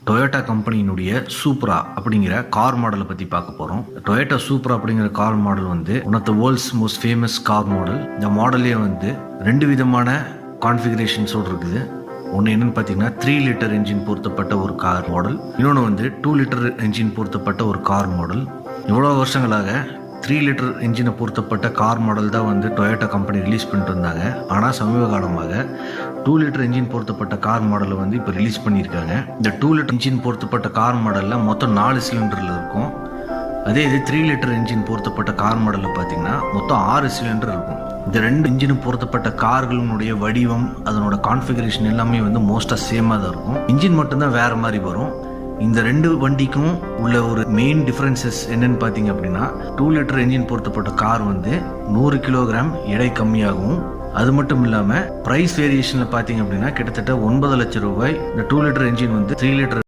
Toyota கம்பெனியினுடைய சூப்ரா அப்படிங்கிற car மாடலை பற்றி பார்க்க போகிறோம். டொயோட்டா சூப்ரா அப்படிங்கிற கார் மாடல் வந்து one of the world's most famous car model. இந்த மாடலே வந்து 2 விதமான கான்ஃபிகரேஷன்ஸோடு இருக்குது. ஒன்று என்னென்னு பார்த்தீங்கன்னா 3 லிட்டர் என்ஜின் பொருத்தப்பட்ட ஒரு கார் மாடல், இன்னொன்று வந்து 2 லிட்டர் என்ஜின் பொருத்தப்பட்ட ஒரு கார் மாடல். இவ்வளோ வருஷங்களாக 3 லிட்டர் என்ஜினை பொருத்தப்பட்ட கார் மாடல் தான் வந்து டொயோட்டா கம்பெனி ரிலீஸ் பண்ணிட்டு இருந்தாங்க. ஆனால் சமீப காலமாக 2 லிட்டர் என்ஜின் பொருத்தப்பட்ட கார் மாடலை வந்து இப்போ ரிலீஸ் பண்ணியிருக்காங்க. இந்த 2 லிட்டர் என்ஜின் பொருத்தப்பட்ட கார் மாடலில் மொத்தம் 4 சிலிண்டரில் இருக்கும். அதே இது 3 லிட்டர் என்ஜின் பொருத்தப்பட்ட கார் மாடலில் பார்த்தீங்கன்னா மொத்தம் 6 சிலிண்டர் இருக்கும். இந்த 2 இன்ஜினும் பொருத்தப்பட்ட கார்களுடைய வடிவம், அதனோட கான்ஃபிகரேஷன் எல்லாமே வந்து மோஸ்ட்டாக சேமாக தான் இருக்கும். இன்ஜின் மட்டும்தான் வேறு மாதிரி வரும். இந்த 2 வண்டிக்கும் உள்ள ஒரு மெயின் டிஃப்ரென்சஸ் என்னன்னு பார்த்தீங்க அப்படின்னா, 2 லிட்டர் என்ஜின் பொருத்தப்பட்ட கார் வந்து 100 கிலோகிராம் எடை கம்மியாகும். அது மட்டும் இல்லாமல் ப்ரைஸ் வேரியேஷனில் பார்த்தீங்க அப்படின்னா கிட்டத்தட்ட 9 லட்சம் ரூபாய் இந்த 2 லிட்டர் என்ஜின் வந்து 3 லிட்டர்